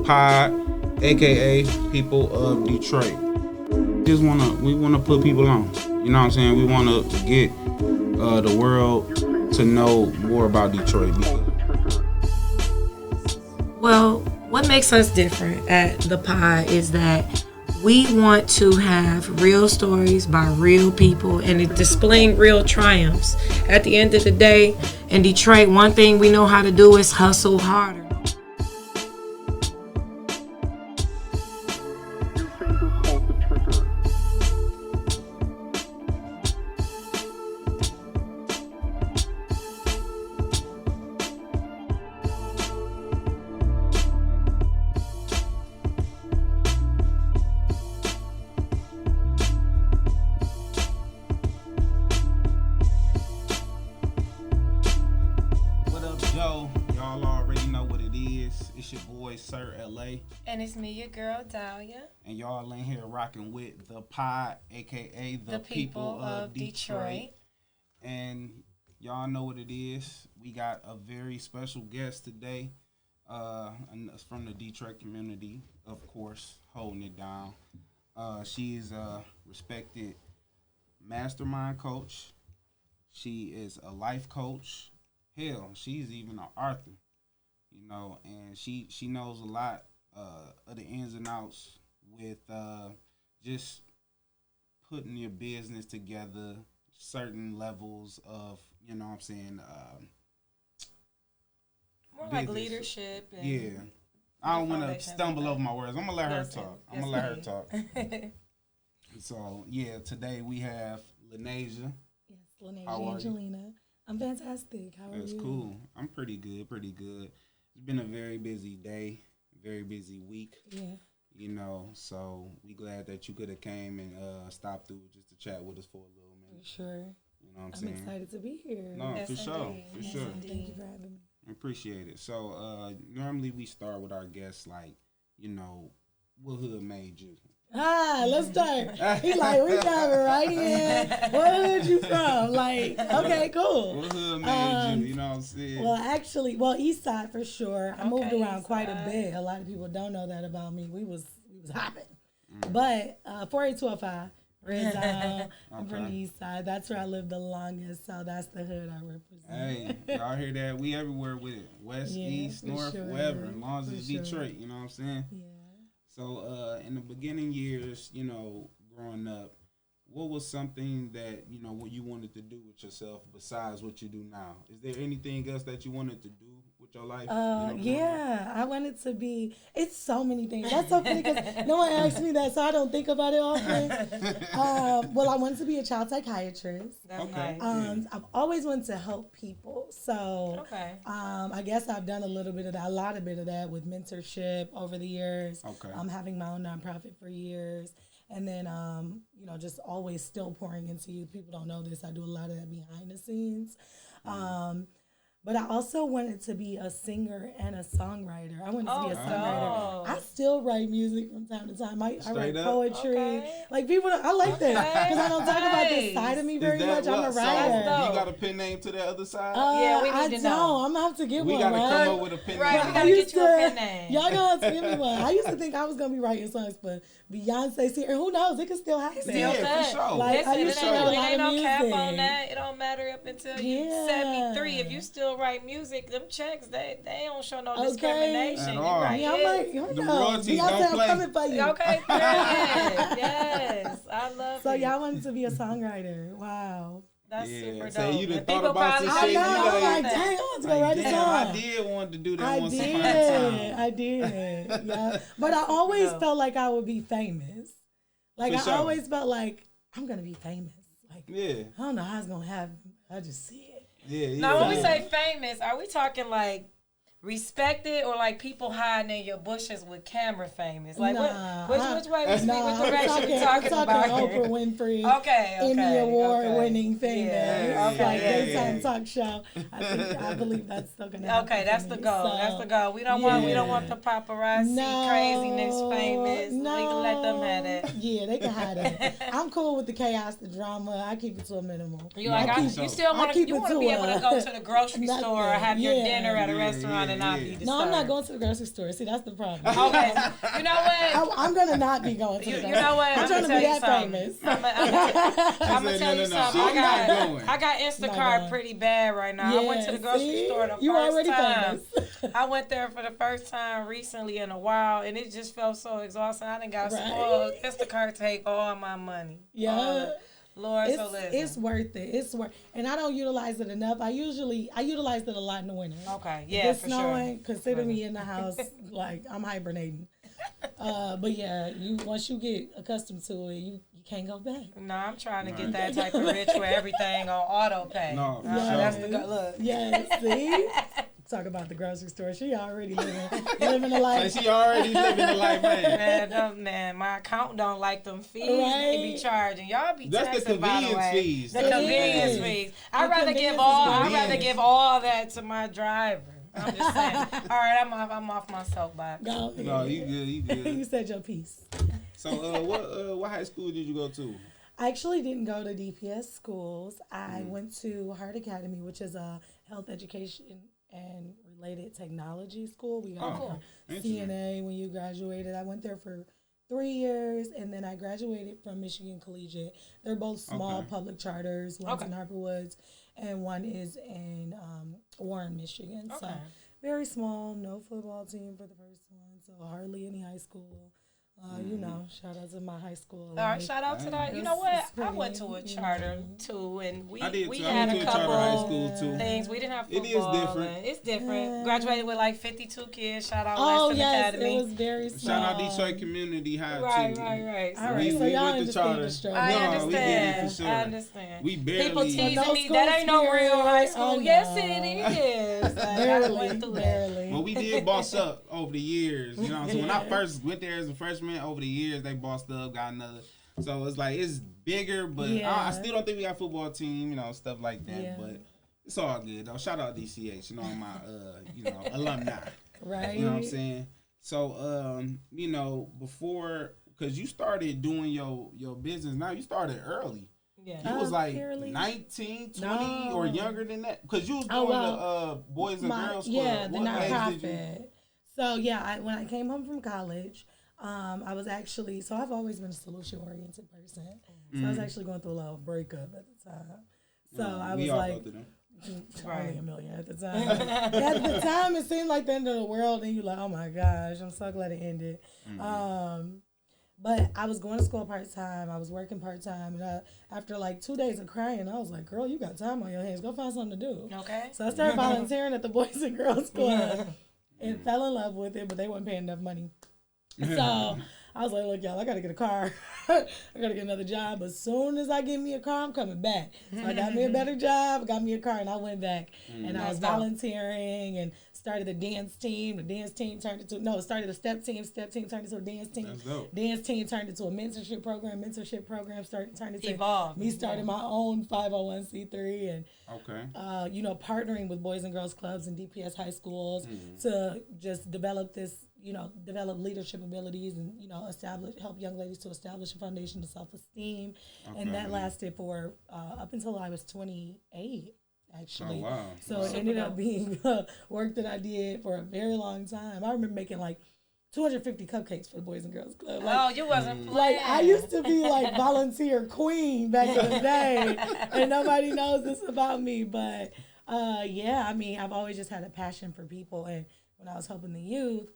pod, aka People of Detroit. We wanna put people on. You know what I'm saying? We wanna get the world to know more about Detroit. Well, what makes us different at the pod is that we want to have real stories by real people and it displaying real triumphs. At the end of the day, in Detroit, one thing we know how to do is hustle harder. And it's me, your girl, Dahlia. And y'all in here rocking with the pod, a.k.a. the people of Detroit. And y'all know what it is. We got a very special guest today. And it's from the Detroit community, of course, holding it down. She is a respected mastermind coach. She is a life coach. Hell, she's even an author. You know, and she knows a lot of the ins and outs with just putting your business together, certain levels of, you know what I'm saying, more like leadership. And yeah. I don't want to stumble over my words. I'm going to let her talk. I'm going to let her talk. So, yeah, today we have Lanasia. Yes, Lanasia, Angelina. I'm fantastic. How are you? That's cool. I'm pretty good. It's been a very busy day, very busy week. Yeah. You know, so we glad that you could have came and stopped through just to chat with us for a little minute. For sure. You know what I'm saying? I'm excited to be here. No, yes, for sure. Thank you for having me. I appreciate it. So normally we start with our guests like, you know, what hood made you? Let's start. He like, we got it right here. Where hood you from? Like, okay, cool. What hood made you? You know what I'm saying? Well, actually, East Side for sure. I moved around quite a bit. A lot of people don't know that about me. We was hopping. But 48205, Red Zone. I'm from the East Side. That's where I lived the longest. So that's the hood I represent. Hey, y'all hear that? We everywhere with it. West, East, North, wherever. As long as it's Detroit, you know what I'm saying? Yeah. So in the beginning years, you know, growing up, what was something that, you know, what you wanted to do with yourself besides what you do now? Is there anything else that you wanted to do with your life? Yeah, I wanted to be, it's so many things. That's so funny because no one asked me that, so I don't think about it often. Well, I wanted to be a child psychiatrist. Okay. I've always wanted to help people. So I guess I've done a lot of bit of that with mentorship over the years. Okay. I'm having my own nonprofit for years. And then, you know, just always still pouring into you. People don't know this. I do a lot of that behind the scenes. But I also wanted to be a singer and a songwriter. I wanted to be a songwriter. I still write music from time to time. I write poetry. Okay. Like people, I like that because I don't talk about this side of me very much. I'm a writer. You got a pen name to the other side? Yeah, we need to know. I'm gonna have to get one. We gotta come up with a pen name. Right, we gotta get you a pen name. Y'all gonna have to give me one. I used to think I was gonna be writing songs for Beyonce, and who knows? It could still happen. Yeah, for sure. Like, Listen, it ain't no cap on that. It don't matter up until you 73. If you still write music, them checks, they don't show no discrimination. You right. Yeah, I'm like, the royalties don't play. I'm coming for you. Okay, yes. I love it. So y'all wanted to be a songwriter. Wow. That's super dope. So you done And thought people about probably this shit. I'm like, dang, I want to go write a song. I did want to do that once upon a time. I did. Yeah. But I always felt like I would be famous. Like, I always felt like, I'm going to be famous. Like, I don't know how it's going to happen. I just see it. Yeah. Now, when we say famous, are we talking like respected or like people hiding in your bushes with camera famous? Like which way which direction we talking about? Oprah Winfrey. Okay. Emmy Award winning famous. Yeah. Like daytime talk show. I believe that's still gonna happen. Okay, that's the goal. So, that's the goal. We don't want the paparazzi craziness famous. No. We can let them have that. Yeah, they can hide it. I'm cool with the chaos, the drama. I keep it to a minimum. You still want to be able to go to the grocery store or have your dinner at a restaurant to not be disturbed. No, I'm not going to the grocery store. See, that's the problem. Okay, you know what? I'm going to not be going to the grocery store. You know what? I'm trying to be that famous. I'm going to tell you something. I got Instacart pretty bad right now. Yeah, I went to the grocery store the first time. I went there for the first time recently in a while, and it just felt so exhausting. I done got spoiled. Instacart take all my money. Yeah. Lord, it's worth it. It's worth, and I don't utilize it enough. I utilize it a lot in the winter. Okay, yeah, if it's snowing, consider me in the house like I'm hibernating. But yeah, once you get accustomed to it, you can't go back. No, I'm trying to get that type of rich where everything on auto pay. No, that's the look. Yes, see. Talk about the grocery store. She already living a life. She already living a life, man. Man, my account don't like them fees they be charging. Y'all be that's taxing, the convenience fees. The convenience fees. I'd rather give all that to my driver. I'm just saying. All right, I'm off my soapbox. No, you good. You said your piece. So, what high school did you go to? I actually didn't go to DPS schools. I went to Heart Academy, which is a health education and related technology school. We got CNA when you graduated. I went there for 3 years, and then I graduated from Michigan Collegiate. They're both small public charters. One's in Harper Woods, and one is in Warren, Michigan. So very small, no football team for the first one, so hardly any high school. You know, shout out to my high school. All right, shout out to that. You know what? I went to a charter too, and we had a couple high school too. things. We didn't have football. It is different. It's different. Graduated with like 52 kids. Shout out Western Academy. It was very small. Shout out Detroit Community High too. Right. All right, so y'all understand the struggle. I understand. We did it for sure. I understand. We barely. People teasing me. That ain't no real high school. Yes, it is. Barely. Well, we did boss up over the years. You know, so when I first went there as a freshman, over the years they bossed up, got another. So it's like it's bigger, but I still don't think we got a football team. You know, stuff like that. Yeah. But it's all good though. Shout out DCH. You know, my alumni. Right. You know what I'm saying? So you know, before, because you started doing your business now, you started early. Yeah. You was like 19, 20 or younger than that? Because you was doing the Boys and Girls Club. Yeah, the nonprofit. So, when I came home from college, I was actually, so I've always been a solution-oriented person. So I was actually going through a little breakup at the time. So I was like, only a million at the time. At the time, it seemed like the end of the world, and you're like, oh my gosh, I'm so glad it ended. But I was going to school part-time. I was working part-time. And after like 2 days of crying, I was like, girl, you got time on your hands. Go find something to do. Okay. So I started volunteering at the Boys and Girls Club and fell in love with it, but they weren't paying enough money. So I was like, look, y'all, I got to get a car. I got to get another job. As soon as I get me a car, I'm coming back. So I got me a better job, got me a car, and I went back. And I was volunteering and started a dance team. The dance team turned into, started a step team. Step team turned into a dance team. Dance team turned into a mentorship program. Mentorship program turned into me starting my own 501c3 and, partnering with Boys and Girls Clubs and DPS high schools to just develop develop leadership abilities and, help young ladies to establish a foundation of self-esteem. And that lasted for up until I was 28. Actually. Oh, wow. So it ended up being work that I did for a very long time. I remember making like 250 cupcakes for the Boys and Girls Club. Like, you wasn't playing. Like, I used to be like volunteer queen back in the day, and nobody knows this about me. But I've always just had a passion for people. And when I was helping the youth,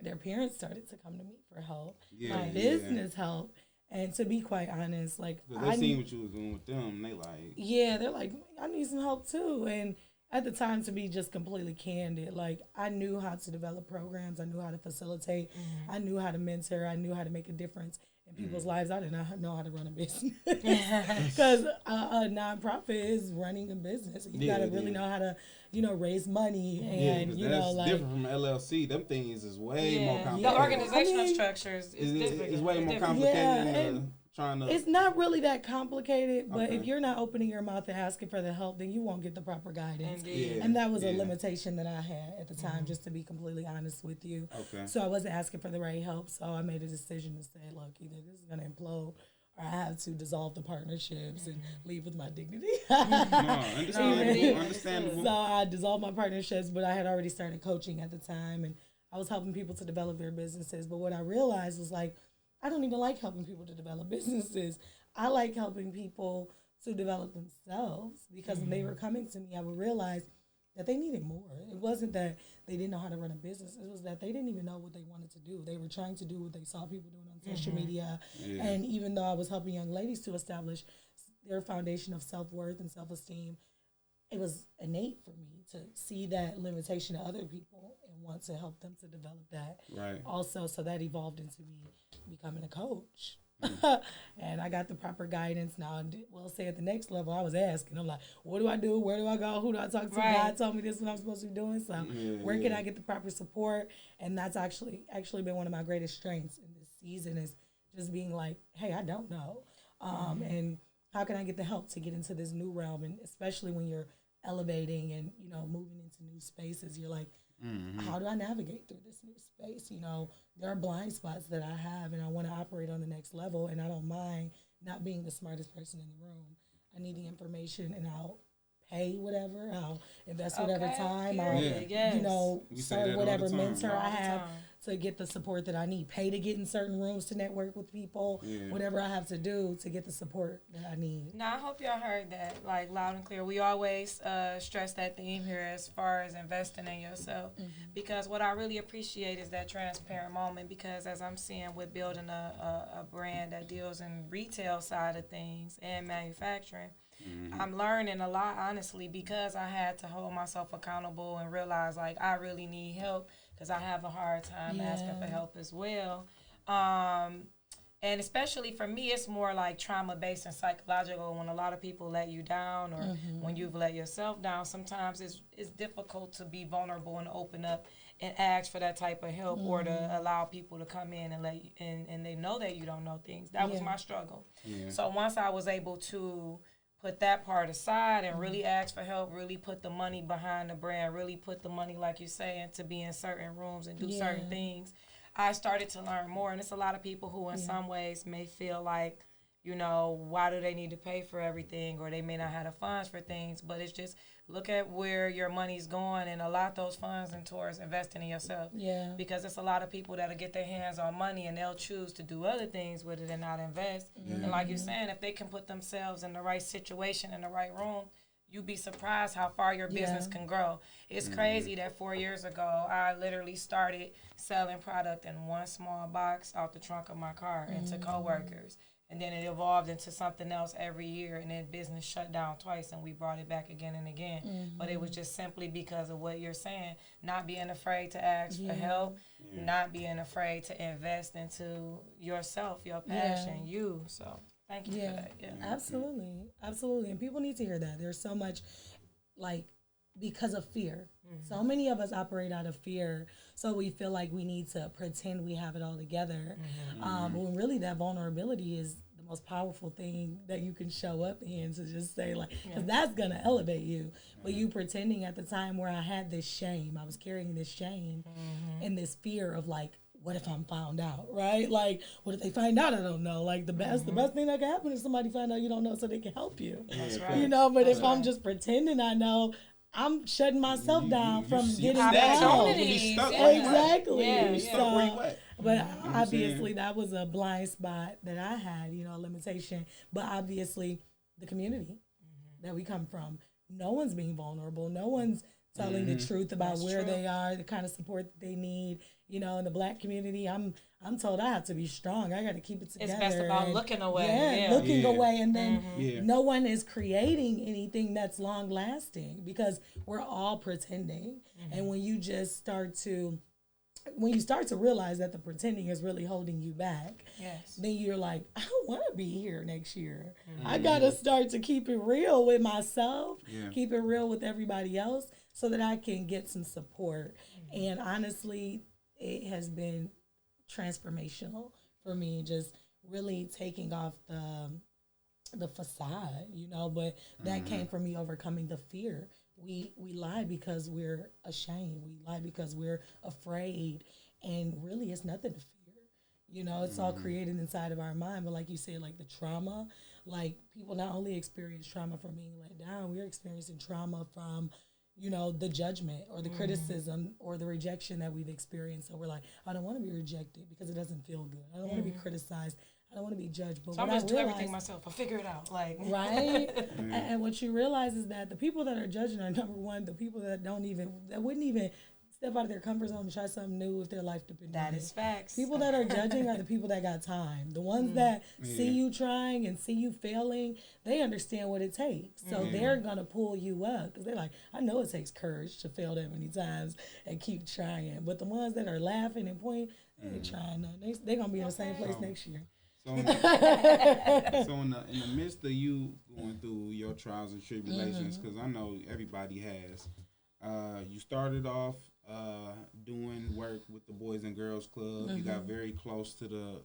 their parents started to come to me for help. My business help. And to be quite honest, like, they seen what you was doing with them, they like... Yeah, they're like, I need some help too. And at the time, to be just completely candid, like, I knew how to develop programs. I knew how to facilitate. I knew how to mentor. I knew how to make a difference in people's lives. I did not know how to run a business. Because a nonprofit is running a business. You got to really know how to, raise money. And, that's different from LLC. Them things is way more complicated. The organizational structures is different. It's way more complicated than trying to... It's not really that complicated, but if you're not opening your mouth and asking for the help, then you won't get the proper guidance. And that was a limitation that I had at the time, just to be completely honest with you. So I wasn't asking for the right help, so I made a decision to say, look, either this is going to implode or I have to dissolve the partnerships and leave with my dignity. Understandable. So I dissolved my partnerships, but I had already started coaching at the time, and I was helping people to develop their businesses. But what I realized was like, I don't even like helping people to develop businesses. I like helping people to develop themselves, because when they were coming to me, I would realize that they needed more. It wasn't that they didn't know how to run a business. It was that they didn't even know what they wanted to do. They were trying to do what they saw people doing on social media. Yeah. And even though I was helping young ladies to establish their foundation of self-worth and self-esteem, it was innate for me to see that limitation of other people and want to help them to develop that. Right. Also, so that evolved into me becoming a coach. And I got the proper guidance now. We'll say at the next level, I was asking, I'm like, what do I do? Where do I go? Who do I talk to? Right. God told me this is what I'm supposed to be doing. So where can I get the proper support? And that's actually been one of my greatest strengths in this season, is just being like, hey, I don't know. And how can I get the help to get into this new realm? And especially when you're elevating and, you know, moving into new spaces, you're like, how do I navigate through this new space? You know, there are blind spots that I have, and I want to operate on the next level, and I don't mind not being the smartest person in the room. I need the information, and I'll pay whatever, I'll invest whatever time, I'll, you know, serve whatever mentor I have to get the support that I need, pay to get in certain rooms to network with people, whatever I have to do to get the support that I need. Now, I hope y'all heard that, like, loud and clear. We always stress that theme here as far as investing in yourself, because what I really appreciate is that transparent moment, because as I'm seeing with building a brand that deals in retail side of things and manufacturing, I'm learning a lot, honestly, because I had to hold myself accountable and realize, like, I really need help, because I have a hard time asking for help as well. And especially for me, it's more like trauma-based and psychological. When a lot of people let you down, or when you've let yourself down, sometimes it's difficult to be vulnerable and open up and ask for that type of help, or to allow people to come in and let you, and they know that you don't know things. That was my struggle. So once I was able to put that part aside and really ask for help, really put the money behind the brand, really put the money, like you say, to be in certain rooms and do certain things, I started to learn more. And it's a lot of people who in some ways may feel like, you know, why do they need to pay for everything, or they may not have the funds for things, but it's just look at where your money's going and allot those funds in towards investing in yourself. Yeah. Because it's a lot of people that'll get their hands on money and they'll choose to do other things with it and not invest. And like you're saying, if they can put themselves in the right situation, in the right room, you'd be surprised how far your business can grow. It's crazy that 4 years ago, I literally started selling product in one small box out the trunk of my car and to coworkers. And then it evolved into something else every year, and then business shut down twice, and we brought it back again and again. But it was just simply because of what you're saying, not being afraid to ask for help, not being afraid to invest into yourself, your passion, you. So thank you for that. Yeah. Absolutely. Absolutely. And people need to hear that. There's so much, like, because of fear. So many of us operate out of fear, so we feel like we need to pretend we have it all together. When really that vulnerability is the most powerful thing that you can show up in, to just say, like, because that's going to elevate you. But you pretending at the time where I had this shame, I was carrying this shame and this fear of, like, what if I'm found out, right? Like, what if they find out I don't know? Like, the best thing that can happen is somebody find out you don't know so they can help you. That's right. You know, but if I'm just pretending I know, I'm shutting myself down from getting that help. Exactly. So, but obviously that was a blind spot that I had, you know, a limitation. But obviously the community that we come from, no one's being vulnerable. No one's telling the truth about where they are, the kind of support that they need. You know, in the Black community, I'm told I have to be strong. I got to keep it together. It's best about looking away. Looking away. And then no one is creating anything that's long lasting, because we're all pretending. And when you just start to realize that the pretending is really holding you back, then you're like, I don't want to be here next year. I got to start to keep it real with myself, keep it real with everybody else, so that I can get some support. And honestly, it has been transformational for me, just really taking off the facade, you know, but that came from me overcoming the fear. We lie because we're ashamed. We lie because we're afraid, and really it's nothing to fear. You know, it's all created inside of our mind. But like you said, like the trauma, like people not only experience trauma from being let down, we're experiencing trauma from, you know, the judgment or the criticism or the rejection that we've experienced. So we're like, I don't want to be rejected because it doesn't feel good. I don't want to be criticized. I don't want to be judged. But so I'm just do everything myself. I figure it out. Like right. And what you realize is that the people that are judging are, number one, the people that wouldn't even step out of their comfort zone and try something new if their life depended on it. That is facts. People that are judging are the people that got time. The ones that see you trying and see you failing, they understand what it takes. So they're going to pull you up because they're like, I know it takes courage to fail that many times and keep trying. But the ones that are laughing and pointing, they ain't trying nothing. They're going to be in the same place next year. So, in the midst of you going through your trials and tribulations, because I know everybody has, you started off doing work with the Boys and Girls Club. You got very close to the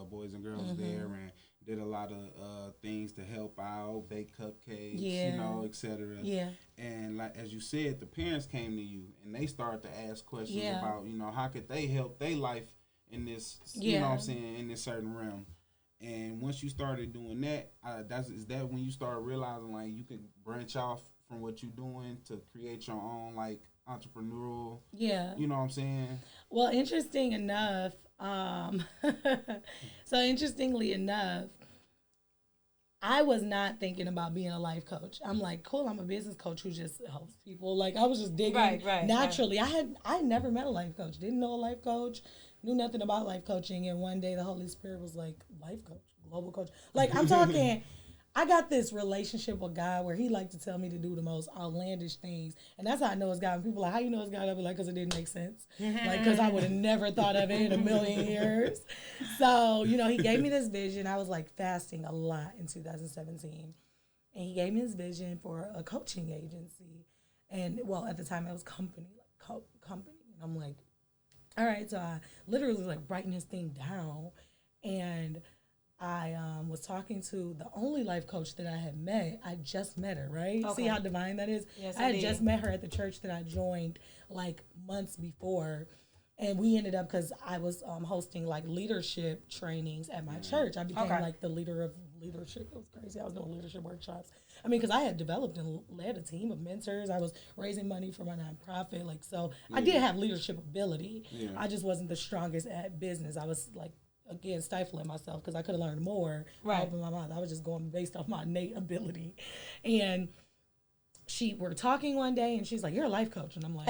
Boys and Girls there and did a lot of things to help out, bake cupcakes, you know, etc. Yeah. And like as you said, the parents came to you and they started to ask questions about, you know, how could they help their life in this, you know what I'm saying, in this certain realm. And once you started doing that, is that when you started realizing like you could branch off from what you're doing to create your own like entrepreneurial, you know what I'm saying? Well, interestingly enough, I was not thinking about being a life coach. I'm like, cool, I'm a business coach who just helps people. Like I was just digging naturally. Right. I never met a life coach, didn't know a life coach, knew nothing about life coaching, and one day the Holy Spirit was like, life coach, global coach. Like I'm talking I got this relationship with God where he liked to tell me to do the most outlandish things. And that's how I know it's God. When people are like, how you know it's God? I'll be like, because it didn't make sense. Like, because I would have never thought of it in a million years. So, you know, he gave me this vision. I was like fasting a lot in 2017. And he gave me this vision for a coaching agency. And, well, at the time it was company. And I'm like, all right. So I literally was like writing this thing down. And I was talking to the only life coach that I had met. I just met her, right? Okay. See how divine that is? Yes, I had just met her at the church that I joined like months before. And we ended up, because I was hosting like leadership trainings at my church. I became like the leader of leadership. It was crazy. I was doing leadership workshops. I mean, because I had developed and led a team of mentors. I was raising money for my nonprofit. Like, so I did have leadership ability. Yeah. I just wasn't the strongest at business. I was like, again, stifling myself because I could have learned more. Right. Open my mouth. I was just going based off my innate ability. And we're talking one day and she's like, you're a life coach. And I'm like,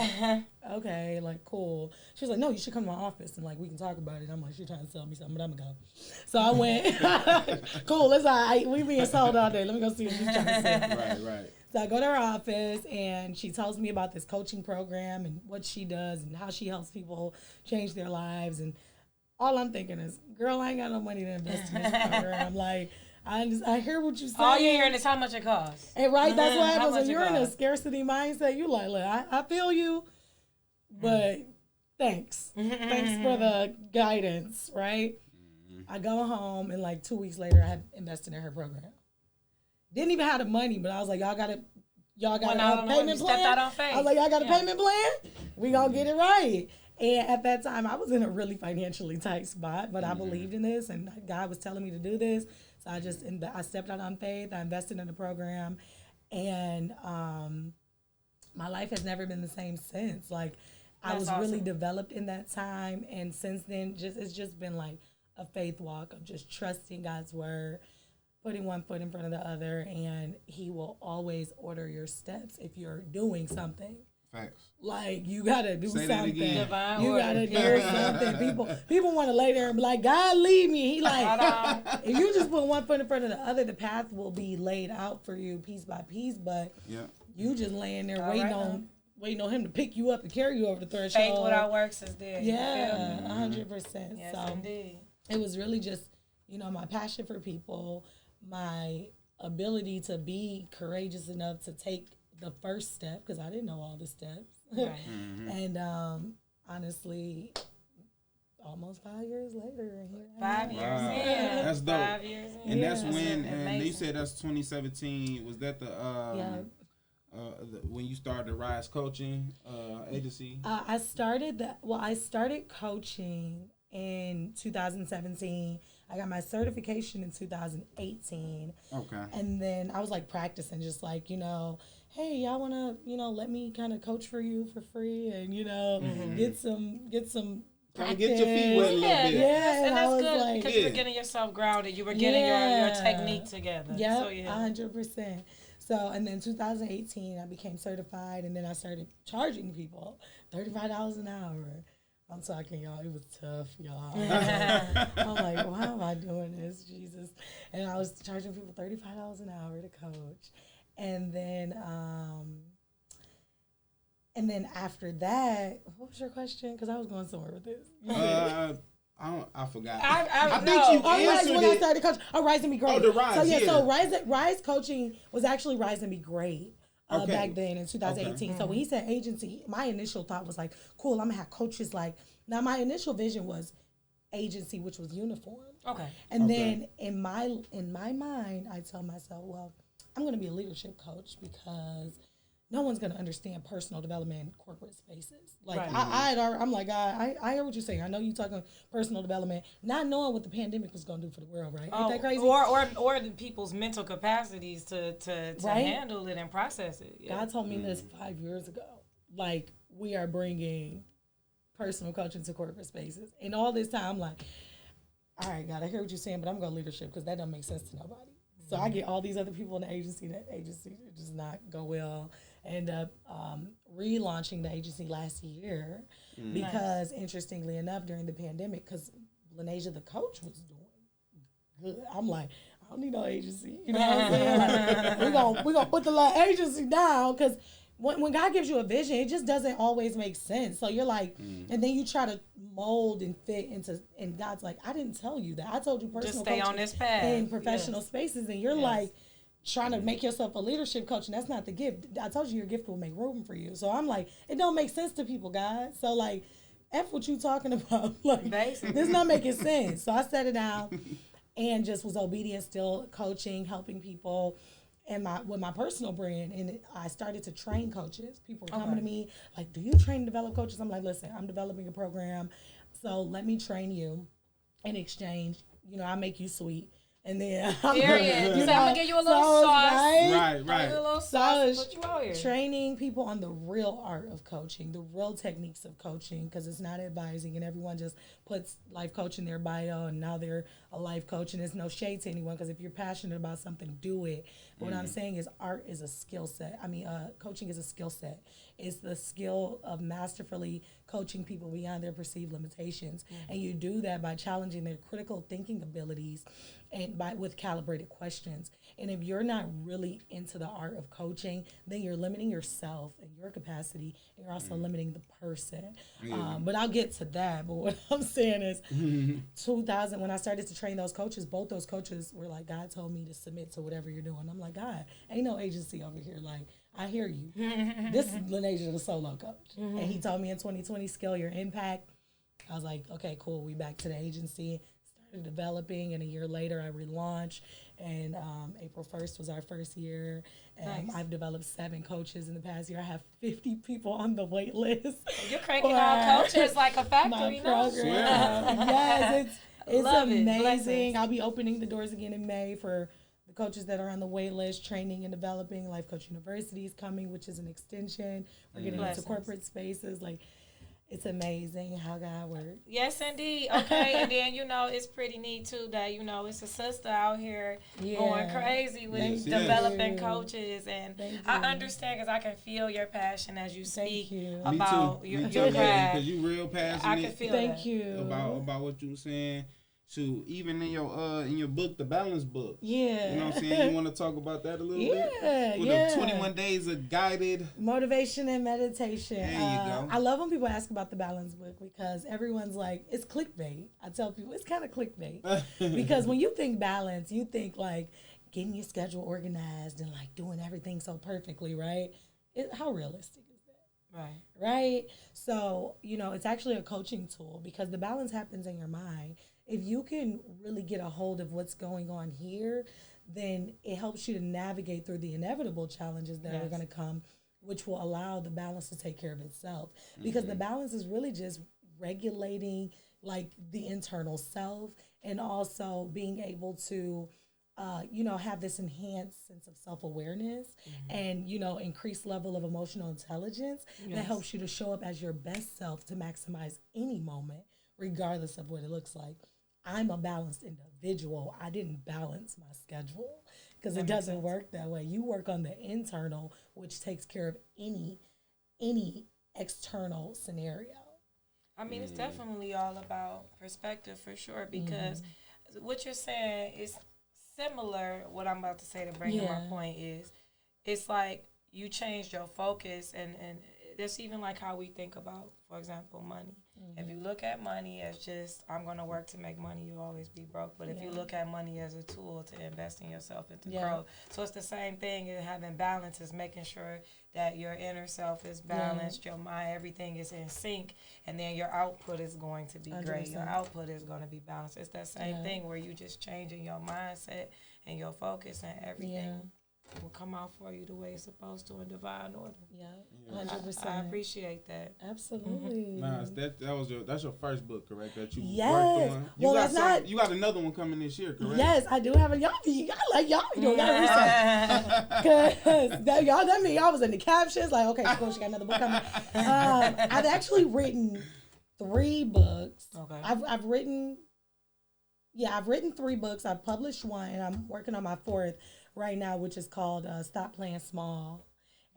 okay, like, cool. She's like, no, you should come to my office and like, we can talk about it. I'm like, she's trying to sell me something, but I'm gonna go. So I went, cool, it's all right. We being sold all day. Let me go see what she's trying to sell. Right. So I go to her office and she tells me about this coaching program and what she does and how she helps people change their lives. And all I'm thinking is, girl, I ain't got no money to invest in this program. I'm like, I hear what you're saying. All you're hearing is how much it costs. And right, that's what happens when you're in a scarcity mindset. You're like, look, I feel you, but thanks. Thanks for the guidance, right? I go home and like 2 weeks later, I had invested in her program. Didn't even have the money, but I was like, y'all got a payment plan? I was like, y'all got a payment plan? We gonna get it right. And at that time, I was in a really financially tight spot, but I believed in this, and God was telling me to do this. So I stepped out on faith. I invested in the program, and my life has never been the same since. Like, I was awesome. Really developed in that time, and since then, it's just been like a faith walk of just trusting God's word, putting one foot in front of the other, and He will always order your steps if you're doing something. Facts. Like, you gotta do Say something. You gotta do something. People want to lay there and be like, God, lead me. He like, if you just put one foot in front of the other, the path will be laid out for you piece by piece. But you just laying there waiting on Him to pick you up and carry you over the threshold. Faith without works is dead. Yeah, 100%. Yes, so indeed. It was really just, my passion for people, my ability to be courageous enough to take the first step, because I didn't know all the steps. Right. And honestly, almost 5 years later. 5 years. Wow. Yeah. That's dope. 5 years. And that's when, and you said that's 2017. Was that the when you started the Rise Coaching agency? I started coaching in 2017. I got my certification in 2018. Okay. And then I was like practicing, just like, hey, y'all want to, let me kind of coach for you for free and, get some Kind of get your feet wet a little bit. Yeah, and that's good like, because you were getting yourself grounded. You were getting your technique together. Yep, so, 100%. So, and then 2018, I became certified, and then I started charging people $35 an hour. I'm talking, y'all. It was tough, y'all. I'm like, why am I doing this, Jesus? And I was charging people $35 an hour to coach, and then after that, what was your question? Because I was going somewhere with this. I forgot. I think you answered when it. I started coaching. Rise and Be Great. Oh, the Rise. So yeah. So Rise coaching was actually Rise and Be Great. Okay. Back then in 2018. So when he said agency, my initial thought was like, cool, I'm gonna have coaches like. Now my initial vision was agency, which was uniform. Okay. And then in my mind, I tell myself, well, I'm gonna be a leadership coach because no one's gonna understand personal development in corporate spaces. Like I'm like, I hear what you're saying. I know you talking personal development, not knowing what the pandemic was gonna do for the world, right? Ain't that crazy? Or the people's mental capacities to handle it and process it. Yeah. God told me this 5 years ago. Like, we are bringing personal coaching to corporate spaces, and all this time, I'm like, all right, God, I hear what you're saying, but I'm gonna go leadership because that doesn't make sense to nobody. So I get all these other people in the agency. That agency does not go well. I end up relaunching the agency last year because, interestingly enough, during the pandemic, because Lanasia, the coach, was doing good. I'm like, I don't need no agency. You know what I'm saying? Like, we're gonna put the agency down because when God gives you a vision, it just doesn't always make sense. So you're like, and then you try to mold and fit into, and God's like, I didn't tell you that. I told you personal just stay on this path in professional spaces, and you're like trying to make yourself a leadership coach, and that's not the gift. I told you your gift will make room for you. So I'm like, it don't make sense to people, God. So like, F what you talking about. Like, this not making sense. So I set it down and just was obedient, still coaching, helping people. And with my personal brand, and I started to train coaches. People were coming to me like, "Do you train and develop coaches?" I'm like, "Listen, I'm developing a program, so let me train you. In exchange, I make you sweet, and then I'm gonna give you a little sauce, right. A little sauce to put you out here. Training people on the real art of coaching, the real techniques of coaching, because it's not advising, and everyone just puts life coach in their bio, and now they're a life coach, and there's no shade to anyone, because if you're passionate about something, do it. But what I'm saying is art is a skill set. Coaching is a skill set. It's the skill of masterfully coaching people beyond their perceived limitations. And you do that by challenging their critical thinking abilities and with calibrated questions. And if you're not really into the art of coaching, then you're limiting yourself and your capacity, and you're also limiting the person. But I'll get to that. But what I'm saying is 2000, when I started to train those coaches, both those coaches were like, God told me to submit to whatever you're doing. I'm like, God, ain't no agency over here. Like, I hear you. This is Lanasia, the solo coach. And he told me in 2020, scale your impact. I was like, okay, cool. We back to the agency. Started developing, and a year later, I relaunched. And April 1st was our first year. And Nice. I've developed 7 coaches in the past year. I have 50 people on the wait list. You're cranking out coaches like a factory, no? Yes, it's amazing. Blessings. I'll be opening the doors again in May for the coaches that are on the wait list, training and developing. Life Coach University is coming, which is an extension. We're getting into corporate spaces. Like, it's amazing how God works. Yes, indeed. Okay, and then, it's pretty neat, too, that, it's a sister out here going crazy with developing coaches. And I understand because I can feel your passion as you speak about your craft. Because you real passionate. I can feel Thank you. About what you were saying. So even in your book, the Balance book. Yeah. You know what I'm saying? You want to talk about that a little bit? With the 21 days of guided motivation and meditation. There you go. I love when people ask about the Balance book because everyone's like, it's clickbait. I tell people it's kind of clickbait. Because when you think balance, you think like getting your schedule organized and like doing everything so perfectly, right? How realistic is that? Right? So, it's actually a coaching tool because the balance happens in your mind. If you can really get a hold of what's going on here, then it helps you to navigate through the inevitable challenges that are going to come, which will allow the balance to take care of itself. Because the balance is really just regulating like the internal self, and also being able to have this enhanced sense of self-awareness and, increased level of emotional intelligence that helps you to show up as your best self to maximize any moment, regardless of what it looks like. I'm a balanced individual. I didn't balance my schedule because it doesn't work that way. You work on the internal, which takes care of any external scenario. I mean, it's definitely all about perspective for sure, because what you're saying is similar. What I'm about to say to bring in my point is, it's like you changed your focus, and it's even like how we think about, for example, money. If you look at money as just, I'm going to work to make money, you'll always be broke. But if you look at money as a tool to invest in yourself and to grow. So it's the same thing in having balance, is making sure that your inner self is balanced, your mind, everything is in sync, and then your output is going to be 100%. Great. Your output is going to be balanced. It's that same thing where you just changing your mindset and your focus, and everything will come out for you the way it's supposed to in divine order. 100%. I appreciate that. Absolutely. Nah, that's your first book, correct? That you worked on. You got another one coming this year, correct? Yes, I do have a y'all be doing that research. Cause that mean y'all was in the captions like, okay, cool, she got another book coming. I've actually written 3 books. Okay. I've written 3 books. I've published 1, and I'm working on my 4th right now, which is called Stop Playing Small.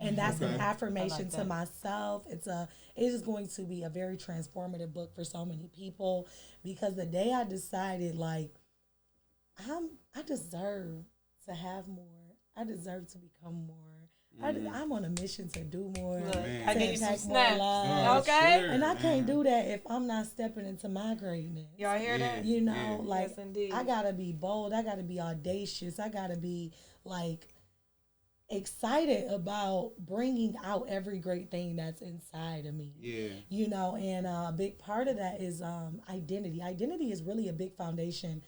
And that's an affirmation to myself. It is going to be a very transformative book for so many people, because the day I decided, like, I deserve to have more. I deserve to become more. I'm on a mission to do more. Look, I give you some snaps. Okay? Sure, and I can't do that if I'm not stepping into my greatness. Y'all hear that? Like, yes, I got to be bold. I got to be audacious. I got to be, like, excited about bringing out every great thing that's inside of me. And a big part of that is identity. Identity is really a big foundation,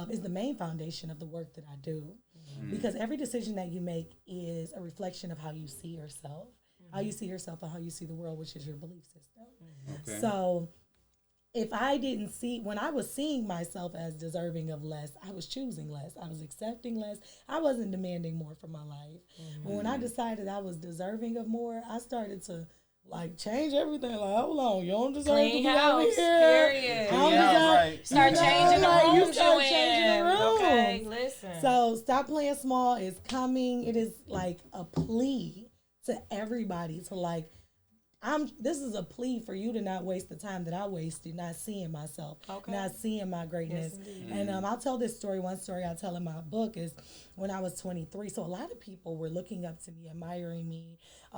is the main foundation of the work that I do. Because every decision that you make is a reflection of how you see yourself, how you see yourself and how you see the world, which is your belief system. So if I didn't when I was seeing myself as deserving of less, I was choosing less. I was accepting less. I wasn't demanding more from my life. But when I decided I was deserving of more, I started to, like, change everything. Like, hold on, you don't deserve to be over here. Period. Start changing the rooms you in. Okay, listen. So Stop Playing Small is coming. It is like a plea to everybody to, like, this is a plea for you to not waste the time that I wasted, not seeing myself, not seeing my greatness. Yes, and I'll tell this story. One story I tell in my book is when I was 23. So a lot of people were looking up to me, admiring me,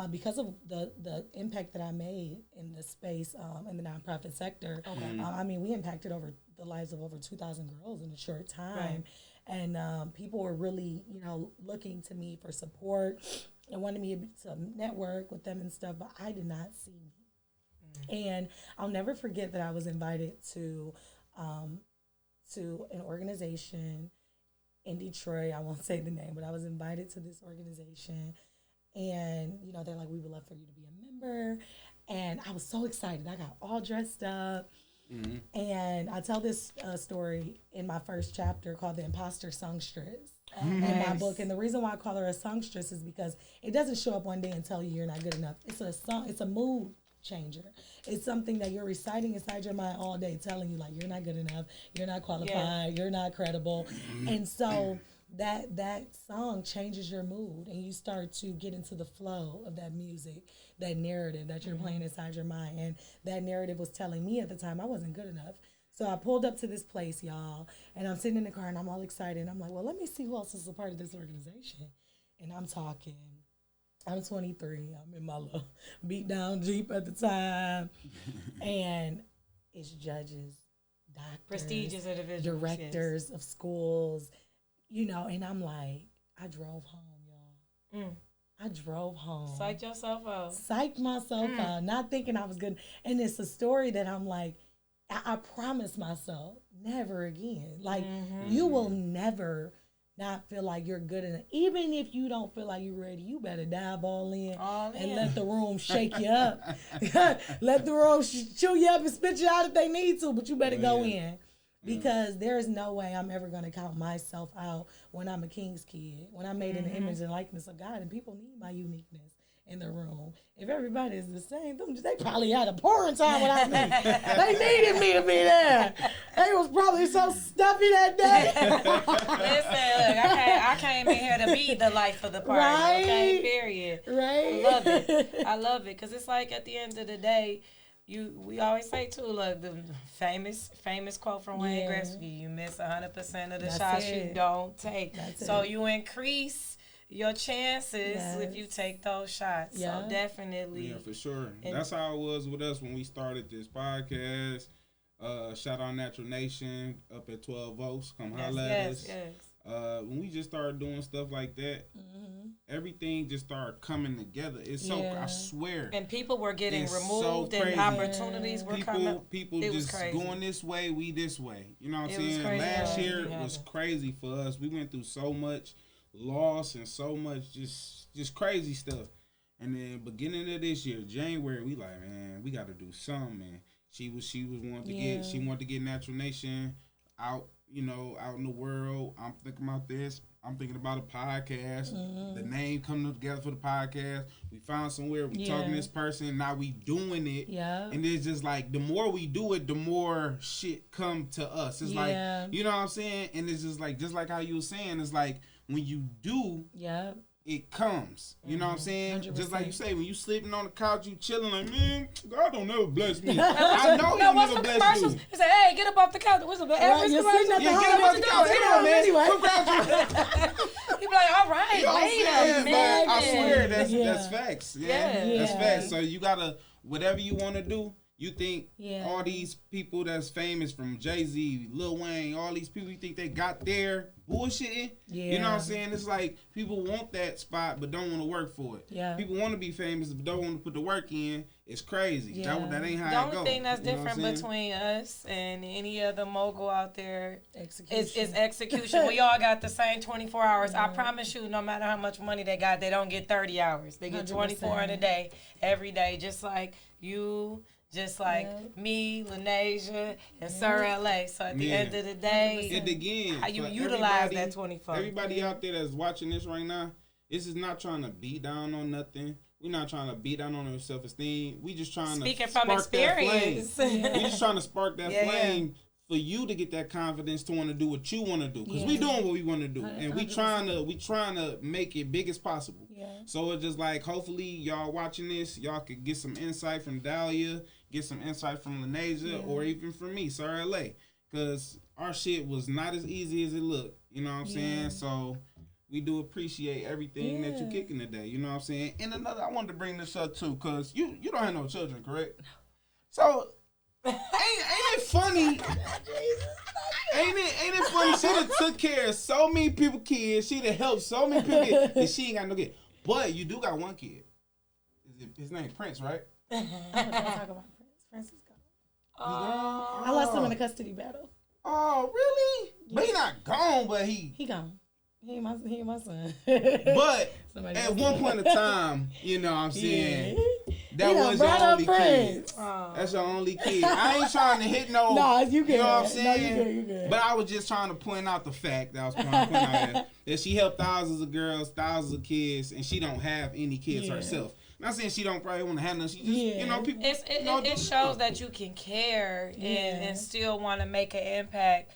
because of the impact that I made in the space, in the nonprofit sector. I mean, we impacted the lives of over 2,000 girls in a short time. Right. And people were really, looking to me for support and wanted me to network with them and stuff, but I did not see me. And I'll never forget that I was invited to an organization in Detroit. I won't say the name, but I was invited to this organization, and they're like, we would love for you to be a member. And I was so excited. I got all dressed up. And I tell this story in my first chapter called The Imposter Songstress. In my book. And the reason why I call her a songstress is because it doesn't show up one day and tell you you're not good enough. It's a song. It's a mood changer. It's something that you're reciting inside your mind all day, telling you, like, you're not good enough, you're not qualified, you're not credible. And so that song changes your mood, and you start to get into the flow of that music, that narrative that you're playing inside your mind. And that narrative was telling me at the time I wasn't good enough. So I pulled up to this place, y'all, and I'm sitting in the car, and I'm all excited. And I'm like, well, let me see who else is a part of this organization. And I'm 23. I'm in my little beat-down Jeep at the time. And it's judges, doctors, prestigious individuals, directors of schools, and I'm like, I drove home, y'all. I drove home. Psyched yourself out. Psyched myself out, not thinking I was good. And it's a story that I'm like, I promised myself, never again. Like, you will never not feel like you're good enough. Even if you don't feel like you're ready, you better dive all in and let the room shake you up. Let the room chew you up and spit you out if they need to, but you better go in. Because there's no way I'm ever going to count myself out when I'm a king's kid, when I'm made in the image and likeness of God, and people need my uniqueness in the room. If everybody is the same, they probably had a pouring time without me. They needed me to be there. They was probably so stuffy that day. Listen, look, I came in here to be the life of the party. Right? Okay, period. Right. I love it. I love it because it's like at the end of the day, we always say too, look, the famous quote from Wayne Gretzky: "You miss 100% of the shots you don't take." So you increase your chances if you take those shots. So definitely. Yeah, for sure. That's how it was with us when we started this podcast. Shout out Natural Nation up at 12 Volts. Come holla at us. When we just started doing stuff like that, everything just started coming together. It's so, I swear. And people were getting removed and opportunities were coming. People just going this way, we this way. You know what I'm saying? Last year was crazy for us. We went through so much loss and so much just crazy stuff. And then beginning of this year, January, we like, man, we got to do something, man. She wanted to get Natural Nation out, out in the world. I'm thinking about this. I'm thinking about a podcast. The name coming together for the podcast. We found somewhere. We talking to this person. Now we doing it. Yeah. And it's just like the more we do it, the more shit come to us. It's like, you know what I'm saying? And it's just like how you were saying, it's like when you do, it comes. You know what I'm saying? 100%. Just like you say, when you sleeping on the couch, you chilling like, man, God don't never bless me. I know He'll never bless you. He said, hey, get up off the couch. What's the Elvis you're sitting at the get up off the couch. Come on, man. Anyway. He be like, all right, wait a minute. I swear, that's facts. That's facts. So you got to, whatever you want to do, you think all these people that's famous, from Jay-Z, Lil Wayne, all these people, you think they got there bullshitting? You know what I'm saying? It's like people want that spot but don't want to work for it. People want to be famous but don't want to put the work in. It's crazy. That ain't how it goes. The only thing that's different between us and any other mogul out there is execution. We all got the same 24 hours. I promise you, no matter how much money they got, they don't get 30 hours. They get 24 in a day, every day, just like you. Just like me, Lanasia, and Sir LA. So at the end of the day, and again, how you utilize that 24. Everybody out there that's watching this right now, this is not trying to beat down on nothing. We're not trying to beat down on our self-esteem. We just trying to spark experience. That flame. We just trying to spark that flame for you to get that confidence to want to do what you want to do. Because we doing what we want to do. And we trying to make it big as possible. So it's just like, hopefully y'all watching this, y'all could get some insight from Dahlia, get some insight from Lanasia, or even from me, Sir LA. Because our shit was not as easy as it looked. You know what I'm saying? So we do appreciate everything that you kicking today. You know what I'm saying? And another, I wanted to bring this up too, because you don't have no children, correct? So ain't it funny? Ain't it funny? She done took care of so many people kids. She done helped so many people, and she ain't got no kid. But you do got one kid. His name Prince, right? I'm not gonna talk about Prince. Prince is gone. I lost him in a custody battle. Oh, really? But he not gone, but he gone. He ain't my son. But at one point in time, you know what I'm saying, that was your only kid. That's your only kid. I ain't trying to hit no. No, you good. You know what I'm saying? No, you good. But I was just trying to point out the fact that I was trying to point out that she helped thousands of girls, thousands of kids, and she don't have any kids herself. Not saying she don't probably want to have none. She just, people. It shows that you can care and still want to make an impact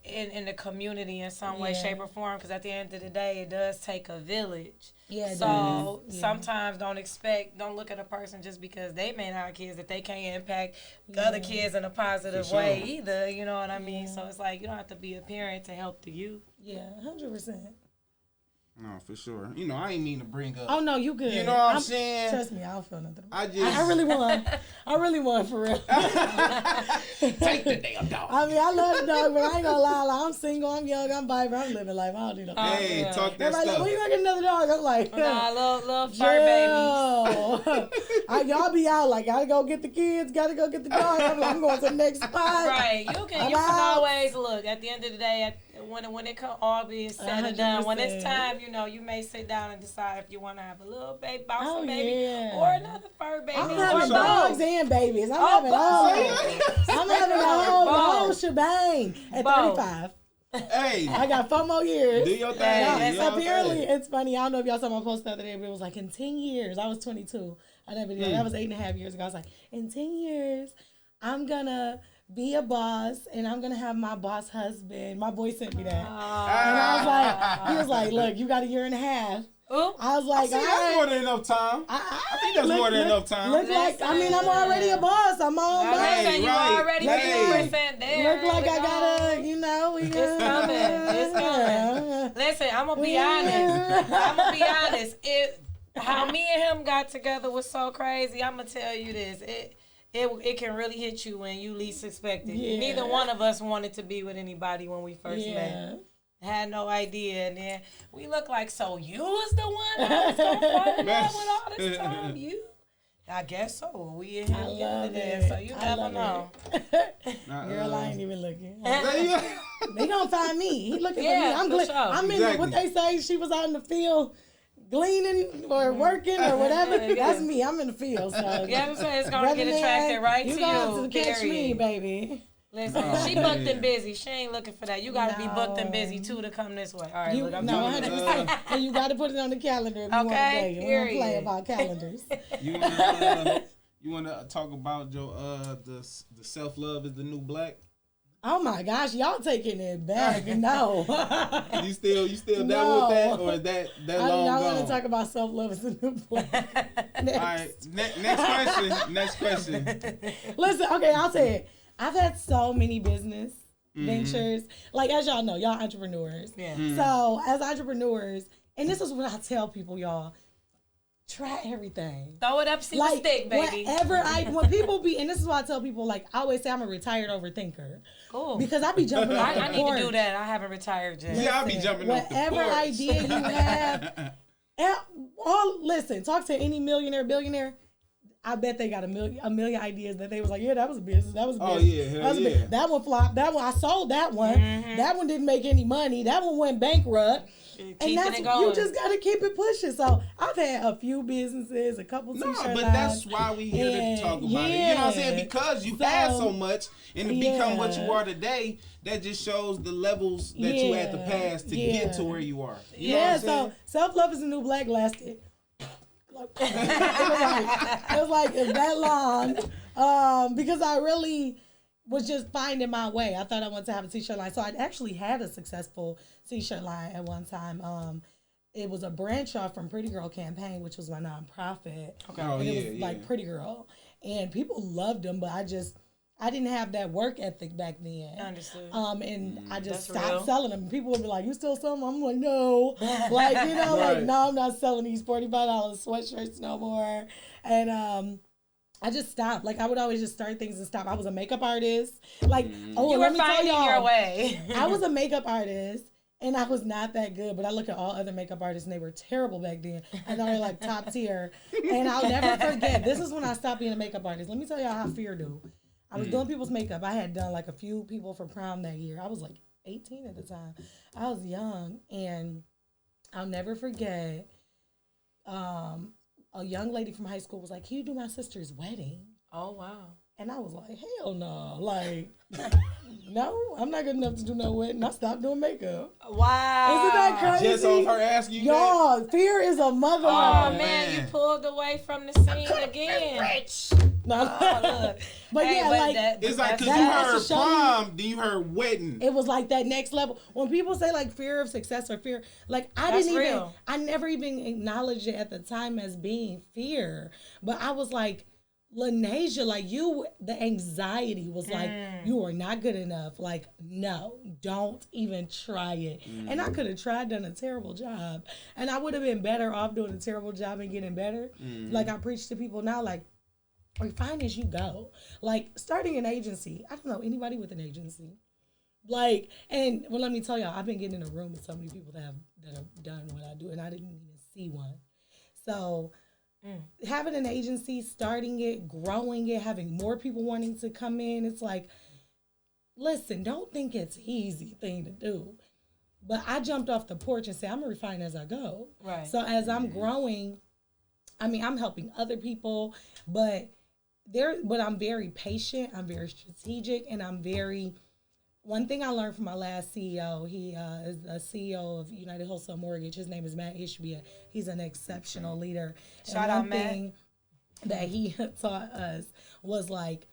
in the community in some way, shape, or form. Because at the end of the day, it does take a village. So sometimes don't look at a person just because they may not have kids that they can't impact other kids in a positive way either. You know what I mean? So it's like you don't have to be a parent to help the youth. 100%. No, for sure. You know, I ain't mean to bring up. Oh no, you good. You know what I'm saying? Trust me, I don't feel nothing. I really want for real. Take the damn dog. I mean, I love the dog, but I ain't gonna lie. Like, I'm single, I'm young, I'm vibrant, I'm living life. I don't need no dog. Hey, talk that Everybody stuff. like, when you gonna get another dog? I'm like, little fur babies. Y'all be out like, gotta go get the kids, gotta go get the dog. I'm going to the next spot. Right. You can always look. At the end of the day, when it come all being said and done, when it's time, you may sit down and decide if you want to have a little baby, bouncing baby, or another fur baby. I'm having dogs and babies. I'm having all of it. I'm having the whole shebang at 35. Hey, I got 4 more years. Do your thing. Apparently, it's funny. I don't know if y'all saw my post the other day, but it was like, in 10 years, I was 22. I never did. That was 8.5 years ago. I was like, in 10 years, I'm gonna be a boss, and I'm gonna have my boss husband. My boy sent me that, and I was like, he was like, look, you got 1.5 years. Ooh. I was like, that's more than enough time. I think that's more than enough time. Look like, I mean, I'm already a boss. I'm my own boss. Hey, you right. already Hey. there. Look like I gotta, It's coming. It's coming. Listen, I'm gonna be honest. How me and him got together was so crazy. I'm gonna tell you this. It can really hit you when you least expect it. Yeah. Neither one of us wanted to be with anybody when we first met. Had no idea, and then we look like, so you was the one I was gonna fall in love with all this time. You, I guess so. We in here together, so you never know. Girl, I ain't even looking. They gonna find me. He looking for me. I'm in what they say. She was out in the field gleaning or working or whatever. That's me. I'm in the field. So I'm saying it's gonna get attracted right to you. You got to catch me, baby. Listen, she booked and busy. She ain't looking for that. You got to be booked and busy, too, to come this way. All right, look, I'm 100%. And you got to put it on the calendar if you want to date. We don't play about calendars. You want to talk about your the self-love is the new black? Oh, my gosh. Y'all taking it back. No. You still down with that? Or is that long gone? I want to talk about self-love is the new black. All right. Next question. Listen, okay, I'll say it. I've had so many business ventures. Like, as y'all know, y'all entrepreneurs. Yeah. So, as entrepreneurs, and this is what I tell people, y'all, try everything. Throw it up, see the stick, baby. When people be, and this is why I tell people, like, I always say I'm a retired overthinker. Oh. Because I be jumping off the porch. I need to do that. I haven't retired yet. Yeah, I be jumping off the porch. Whatever idea you have, listen, talk to any millionaire, billionaire. I bet they got a million ideas that they was like, yeah, that was a business. That was a business. Oh, yeah. That one flopped. That one, I sold that one. Mm-hmm. That one didn't make any money. That one went bankrupt. And that's, you just got to keep it pushing. So I've had a few businesses, a couple t-shirt lines. But that's why we here to talk about it. You know what I'm saying? Because you've had so much and to become what you are today, that just shows the levels that you had to pass to get to where you are. You know what I'm saying? So self-love is the new black lasted. It was like that long because I really was just finding my way. I thought I wanted to have a t-shirt line. So I'd actually had a successful t-shirt line at one time. It was a branch off from Pretty Girl Campaign, which was my nonprofit. Okay. And it was like Pretty Girl. And people loved them, but I didn't have that work ethic back then. Understood. And I just stopped selling them. People would be like, you still sell them? I'm like, no. Like, like, no, I'm not selling these $45 sweatshirts no more. And I just stopped. Like, I would always just start things and stop. I was a makeup artist. Like, you were finding your way. I was a makeup artist. And I was not that good, but I look at all other makeup artists, and they were terrible back then. And they were like top tier. And I'll never forget. This is when I stopped being a makeup artist. Let me tell y'all how fear do. I was doing people's makeup. I had done like a few people for prom that year. I was like 18 at the time. I was young, and I'll never forget. A young lady from high school was like, "Can you do my sister's wedding?" Oh wow! And I was like, "Hell no!" Like, no, I'm not good enough to do no wedding. I stopped doing makeup. Wow! Isn't that crazy? Just on her asking you y'all, fear is a mother. Oh man, you pulled away from the scene again. Rich. No, look. But hey, yeah, like it's like because you heard prom, then you heard wedding. It was like that next level. When people say like fear of success or fear, like I never even acknowledged it at the time as being fear. But I was like, Lanasia, like the anxiety was like, you are not good enough. Like, no, don't even try it. And I could have done a terrible job. And I would have been better off doing a terrible job and getting better. Like I preach to people now, like, refine as you go. Like starting an agency. I don't know anybody with an agency. Like, and well, let me tell y'all, I've been getting in a room with so many people that have done what I do, and I didn't even see one. So having an agency, starting it, growing it, having more people wanting to come in, it's like, listen, don't think it's an easy thing to do. But I jumped off the porch and said, I'm gonna refine as I go. Right. So as I'm growing, I mean, I'm helping other people, but I'm very patient, I'm very strategic, and one thing I learned from my last CEO, he is the CEO of United Wholesale Mortgage. His name is Matt Ishbia. He's an exceptional leader. Shout out, Matt. One thing that he taught us was like,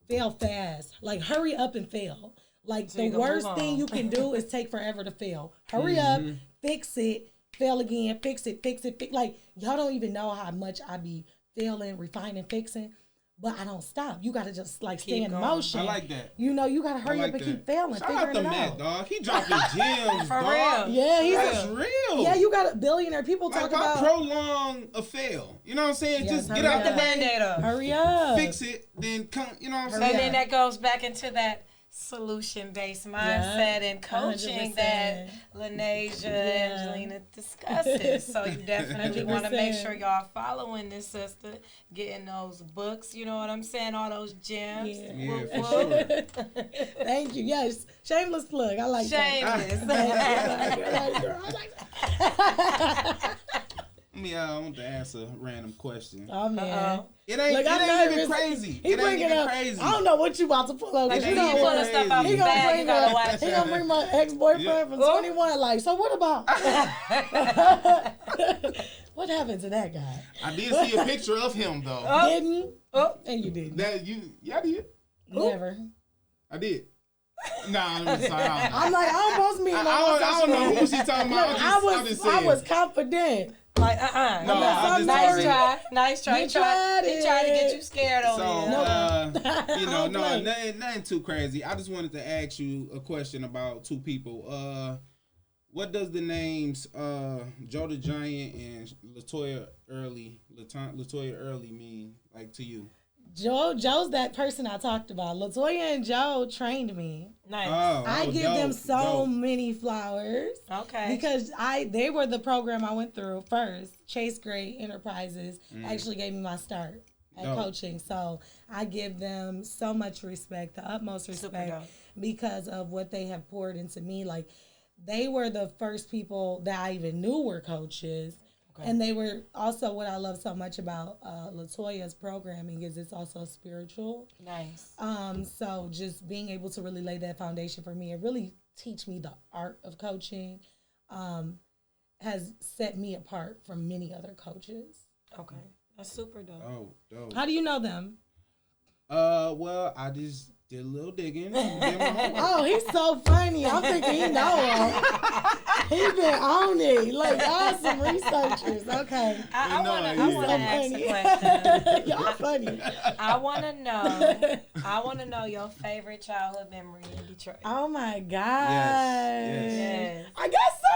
fail fast. Like, hurry up and fail. Like, so the worst thing you can do is take forever to fail. Hurry up, fix it, fail again, fix it. Like, y'all don't even know how much I be failing, refining, fixing. But I don't stop. You gotta just like stay in motion. I like that. You know, you gotta hurry up and keep failing, figuring it out. Matt, dog. He dropping gems, For dog. real. Yeah, That's real. Yeah, you got a billionaire. People like, talk why about prolong a fail. You know what I'm saying? Yes, just get out the Band-Aid up. Hurry up. Fix it, then come. You know what I'm saying? And then that goes back into that solution-based mindset and coaching 100%. that Lanasia and Angelina discusses. So you definitely want to make sure y'all following this sister, getting those books, you know what I'm saying, all those gems. Yeah, for sure. Thank you. Yes, shameless plug. I like Shameless. that. I want to ask a random question. Oh man. It ain't even crazy. He it ain't even up, crazy. I don't know what you about to pull up. Like, It you ain't pulling stuff out crazy. the bag, you gotta watch He it. gonna bring my ex-boyfriend from 21. Like, so what about? What happened to that guy? I did see a picture of him though. Didn't? And you didn't. I did. Never. I did. Nah, I'm sorry. I'm like, I'm supposed to be. I don't know who she's talking about. I was confident. Like, No, I just Nice try. He He tried to it. get you scared over here. Nothing too crazy. I just wanted to ask you a question about two people. What does the names Joe the Giant and Latoya Early mean, like, to you? Joe's that person I talked about. Latoya and Joe trained me. Nice. I give them so many flowers. Okay. Because they were the program I went through first. Chase Gray Enterprises actually gave me my start at coaching. So I give them so much respect, the utmost respect, because of what they have poured into me. Like, they were the first people that I even knew were coaches. And they were also, what I love so much about Latoya's programming is it's also spiritual. Nice. So just being able to really lay that foundation for me and really teach me the art of coaching has set me apart from many other coaches. Okay. That's super dope. Oh, dope. How do you know them? Well, I just did a little digging. Oh, he's so funny. I'm thinking he know him. He been on it. Like, y'all some researchers. Okay. I want to ask a question. Y'all funny. I want to know your favorite childhood memory in Detroit. Oh my God. Yes. I got so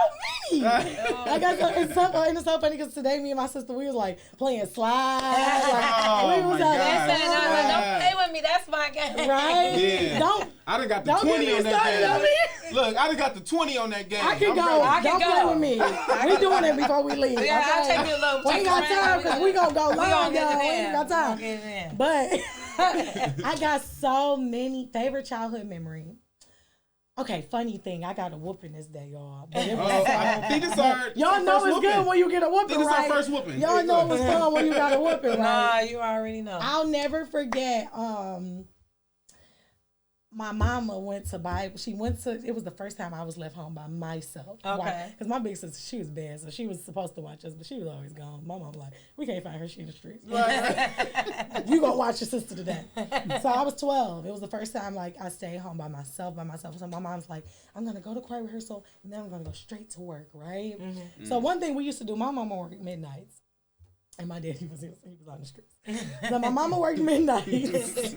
many. I got so, it's so funny because today me and my sister, we was like playing slides. Like, we was out there. Don't play with me. That's my game. Right? Yeah. I done got the 20 on that game. Look, I done got the 20 on that game. I can go. Don't play with me. We doing it before we leave. Yeah, okay? I'll take you a little. We ain't got time because we gonna go long, y'all. We ain't got time. But I got so many favorite childhood memory. Okay, funny thing, I got a whooping this day, y'all. But it was y'all know it's good when you get a whooping, right? This is our first whooping. Y'all know it was fun when you got a whooping, right? Nah, you already know. I'll never forget. My mama went to Bible. It was the first time I was left home by myself. Okay. Because my big sister, she was bad, so she was supposed to watch us, but she was always gone. My mom was like, we can't find her, she in the streets. You gonna watch your sister today. So I was 12. It was the first time, like, I stayed home by myself. So my mom's like, I'm gonna go to choir rehearsal, and then I'm gonna go straight to work, right? Mm-hmm. So one thing we used to do, my mama worked midnights. And my daddy was on the streets. So my mama worked midnights.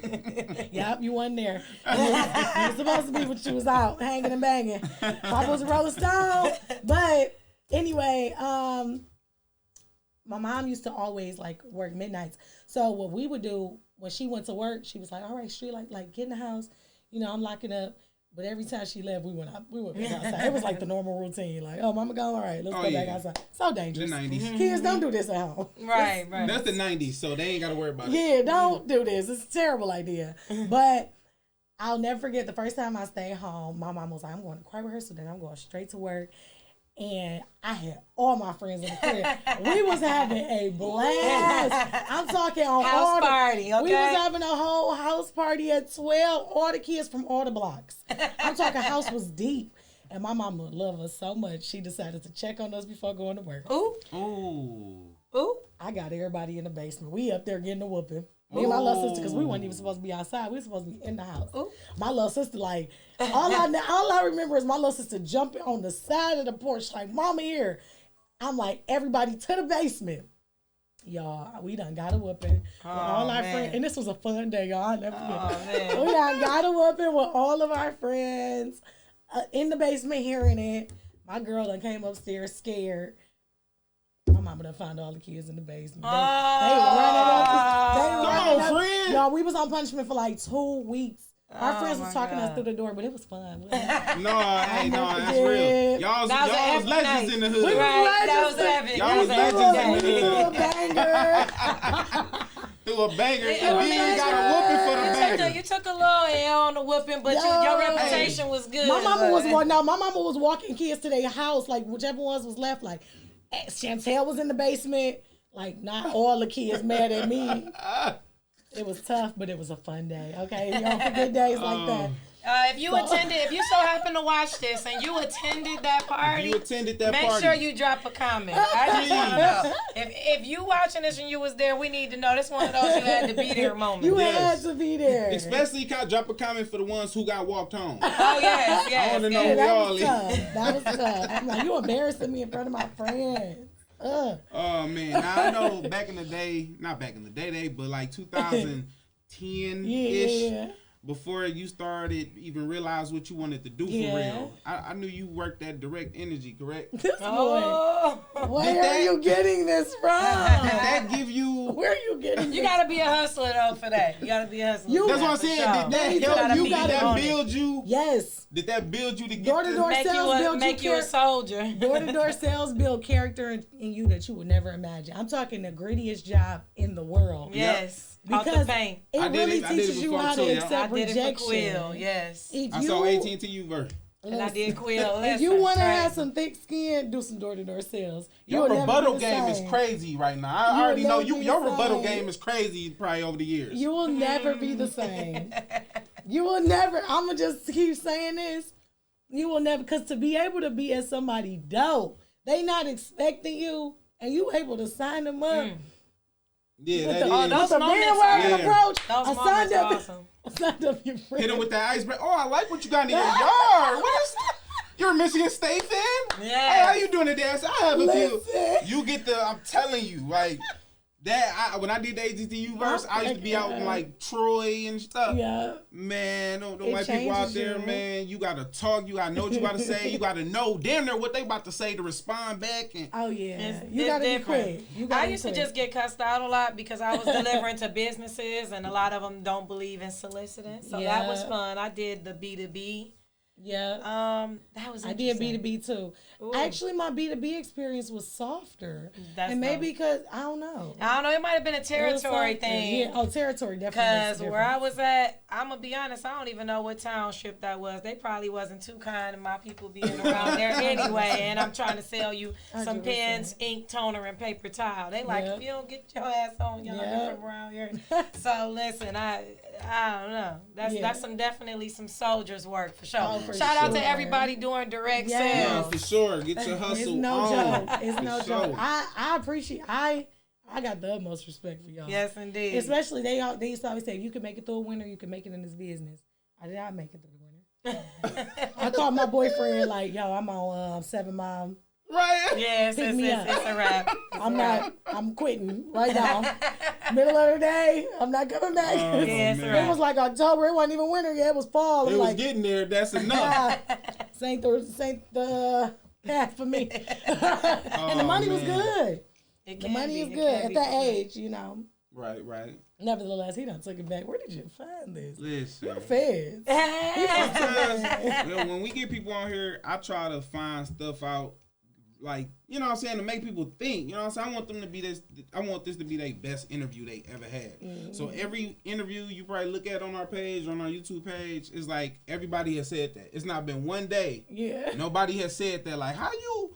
Yep, you wasn't there. You were supposed to be, but you was out hanging and banging. Papa was a Rolling Stone. But anyway, my mom used to always like work midnights. So what we would do, when she went to work, she was like, all right, Street, like get in the house. You know, I'm locking up. But every time she left, we went back outside. It was like the normal routine. Like, oh, mama gone, all right, let's go back outside. So dangerous. The 90s. Kids, don't do this at home. Right. That's the 90s, so they ain't got to worry about it. Yeah, don't do this. It's a terrible idea. But I'll never forget the first time I stayed home, my mom was like, I'm going to choir rehearsal, then I'm going straight to work. And I had all my friends in the crib. We was having a blast. I'm talking on house party, okay? We was having a whole house party at 12. All the kids from all the blocks. I'm talking house was deep. And my mama loved us so much, she decided to check on us before going to work. Ooh. I got everybody in the basement. We up there getting a whooping. Me and my little sister, because we weren't even supposed to be outside. We were supposed to be in the house. Ooh. My little sister, like, all I remember is my little sister jumping on the side of the porch, like, Mama here. I'm like, everybody to the basement. Y'all, we done got a whooping with all our friends. And this was a fun day, y'all. I'll never forget. We done got a whooping with all of our friends in the basement hearing it. My girl done came upstairs scared. My mama done found all the kids in the basement. They running up. Friend. Y'all, we was on punishment for like 2 weeks. Our friends was talking us through the door, but it was fun. No, that's real. Y'all was legends in the hood. That was epic. Y'all was legends in the hood. Threw a banger. And then got a whooping for the banger. You took a little L on the whooping, but your reputation was good. My mama was walking kids to their house, like whichever ones was left, like Chantel was in the basement. Like, not all the kids mad at me. It was tough, but it was a fun day. Okay, y'all forget days like that. If you so happen to watch this and you attended that party, make sure you drop a comment. I just want to know. If you watching this and you was there, we need to know. This one of those you had to be there moments. You had to be there. Especially drop a comment for the ones who got walked home. Oh, yes. I want to know who y'all is. That was tough. I'm like, you embarrassing me in front of my friends. Oh man, now I know back in the day, not back in the day, but like 2010-ish, before you started even realize what you wanted to do for real. I knew you worked at Direct Energy, correct? Where are you getting this from? Did that give you? Where are you getting? You gotta be a hustler though for that. You gotta be a hustler. That's what I'm saying. Did that help you? Did that build you? Yes. Did that build you to get door-to-door sales? Make you a soldier. Door-to-door sales build character in you that you would never imagine. I'm talking the grittiest job in the world. Yes. Because it really teaches you how to accept rejection. I did it for Quill, yes. I saw AT&T U-verse. And I did Quill. If you want to have some thick skin, do some door-to-door sales. Your rebuttal game is crazy right now. I already know your rebuttal game is crazy probably over the years. You will never be the same. You will never. I'm going to just keep saying this. You will never. Because to be able to be as somebody dope, they not expecting you, and you able to sign them up. Yeah, those bandwagon approach. Those moments are awesome. I signed up your friend. Hit him with that ice break. Oh, I like what you got in your yard. What is that? You're a Michigan State fan? Yeah. Hey, how you doing today? I said, I have a few. You get I'm telling you, like, that, when I did the AGTU verse, I used to be out in, like, Troy and stuff. Yeah. Man, don't white people out there, man. You got to talk. You got to know what you got to say. You got to know damn near what they about to say to respond back. And you got to be quick. I used to just get cussed out a lot because I was delivering to businesses, and a lot of them don't believe in soliciting. So that was fun. I did the B2B. Yeah. That was I did B2B too. Ooh. Actually, my B2B experience was softer. And maybe because, I don't know. It might have been a territory thing. Yeah. Territory definitely. Because where I was at, I'm going to be honest, I don't even know what township that was. They probably wasn't too kind to my people being around there anyway. And I'm trying to sell you some pens, ink, toner, and paper towel. They like, if you don't get your ass on, you're not from around here. So listen, I don't know. That's definitely some soldiers work for sure. Shout out to everybody doing direct sales. Yeah, for sure. Get your hustle on. Joke. It's no joke. I appreciate. I got the utmost respect for y'all. Yes, indeed. Especially they used to always say, if you can make it through a winter, you can make it in this business. I did not make it through the winter. I called my boyfriend like, yo, I'm on 7 Mile. Right. Yes, it's a wrap. I'm quitting right now. Middle of the day, I'm not coming back. It was like October. It wasn't even winter yet. It was fall. It was getting there. That's enough. Saint the path for me. And the money was good. The money is good at that age, you know. Right, right. Nevertheless, he done took it back. Where did you find this? Listen. You're feds. When we get people on here, I try to find stuff out, like, you know what I'm saying, to make people think. You know what I'm saying? I want them to be this. I want this to be their best interview they ever had. Mm-hmm. So every interview you probably look at on our page, on our YouTube page, is like everybody has said that. It's not been one day. Yeah. Nobody has said that. Like, don't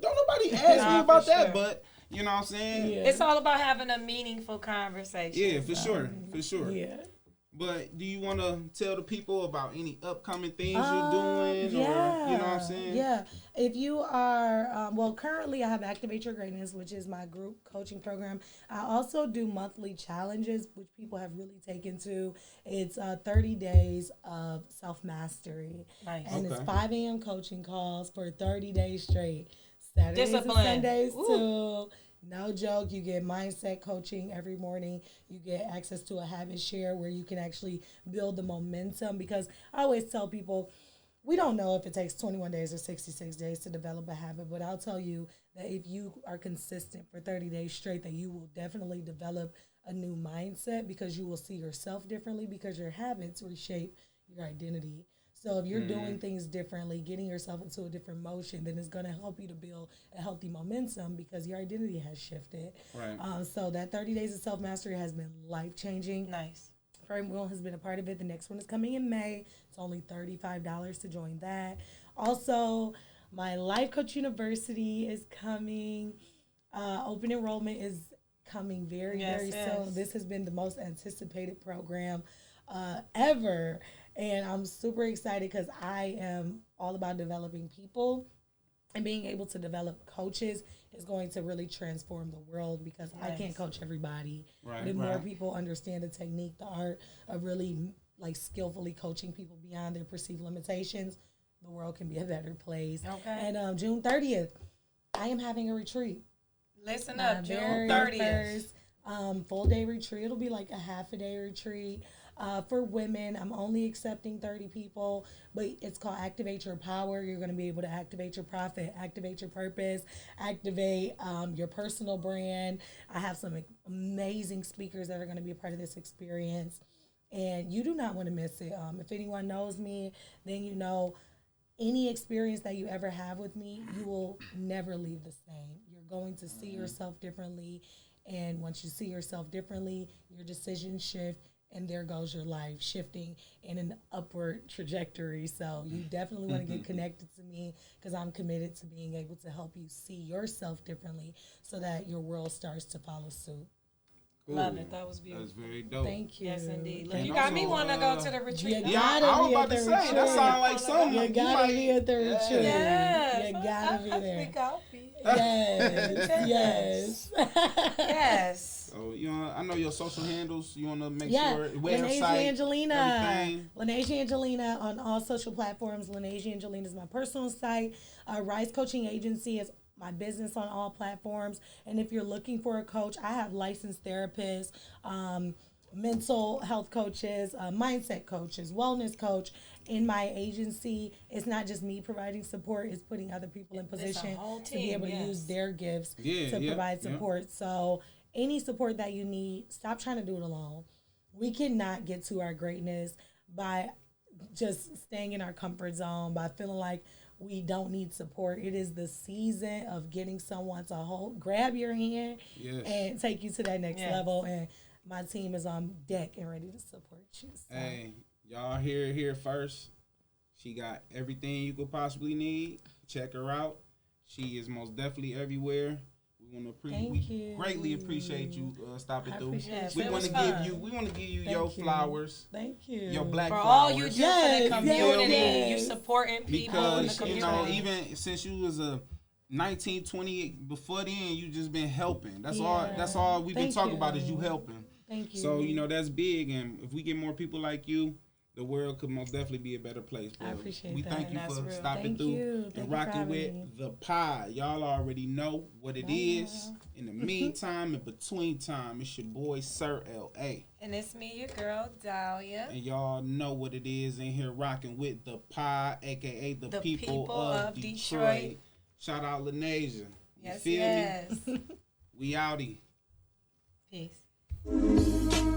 nobody ask me about that, but. You know what I'm saying? Yeah. It's all about having a meaningful conversation. Yeah, for sure. Yeah. But do you want to tell the people about any upcoming things you're doing? Yeah. Or, you know what I'm saying? Yeah. If you are, currently I have Activate Your Greatness, which is my group coaching program. I also do monthly challenges, which people have really taken to. It's 30 days of self-mastery. Nice. And it's 5 a.m. coaching calls for 30 days straight. Saturdays and Sundays too. No joke. You get mindset coaching every morning. You get access to a habit share where you can actually build the momentum, because I always tell people, we don't know if it takes 21 days or 66 days to develop a habit, but I'll tell you that if you are consistent for 30 days straight, that you will definitely develop a new mindset, because you will see yourself differently, because your habits reshape your identity. So if you're doing things differently, getting yourself into a different motion, then it's going to help you to build a healthy momentum, because your identity has shifted. Right. So that 30 days of self-mastery has been life-changing. Nice. Frame Will has been a part of it. The next one is coming in May. It's only $35 to join that. Also, my Life Coach University is coming. Open enrollment is coming very soon. This has been the most anticipated program ever. And I'm super excited, because I am all about developing people, and being able to develop coaches is going to really transform the world, because I can't coach everybody. Right, the more people understand the technique, the art of really like skillfully coaching people beyond their perceived limitations, the world can be a better place. Okay. And June 30th, I am having a retreat. Listen up, June 30th. Full day retreat. It'll be like a half a day retreat. For women, I'm only accepting 30 people, but it's called Activate Your Power. You're going to be able to activate your profit, activate your purpose, activate your personal brand. I have some amazing speakers that are going to be a part of this experience, and you do not want to miss it. If anyone knows me, then you know any experience that you ever have with me, you will never leave the same. You're going to see yourself differently, and once you see yourself differently, your decisions shift. And there goes your life shifting in an upward trajectory. So you definitely want to get connected to me, because I'm committed to being able to help you see yourself differently, so that your world starts to follow suit. Cool. Love it. That was beautiful. That's very dope. Thank you. Yes, indeed. And you got also, me want to go to the retreat. Yeah, I was about to say, that sounds like something. You gotta be at the retreat. Yes. You gotta be there. I think I'll be. Yes. Yes. So, I know your social handles. You want to make sure. Website, Lanasia Angelina. everything. Lanasia Angelina on all social platforms. Lanasia Angelina is my personal site. Rise Coaching Agency is my business on all platforms. And if you're looking for a coach, I have licensed therapists, mental health coaches, mindset coaches, wellness coach. In my agency, it's not just me providing support, it's putting other people in position to be able to use their gifts to provide support. Yeah. So any support that you need, stop trying to do it alone. We cannot get to our greatness by just staying in our comfort zone, by feeling like we don't need support. It is the season of getting someone to grab your hand and take you to that next level. And my team is on deck and ready to support you. So. Hey, y'all hear it here first. She got everything you could possibly need. Check her out. She is most definitely everywhere. We greatly appreciate you stopping through. We want to give you your flowers. Thank you. Your black for flowers. all you do for the community. You supporting people in the community. Even since you was a 19, 20, before then, you just been helping. That's all we've been talking about is you helping. Thank you. So, that's big. And if we get more people like you, the world could most definitely be a better place. I appreciate that. We thank you for stopping through and rocking with the pie. Y'all already know what it is. In the meantime, in between time, it's your boy, Sir L.A. And it's me, your girl, Dahlia. And y'all know what it is in here rocking with the pie, a.k.a. the people of Detroit. Shout out Lanasia. You feel me? We outie. Peace. you.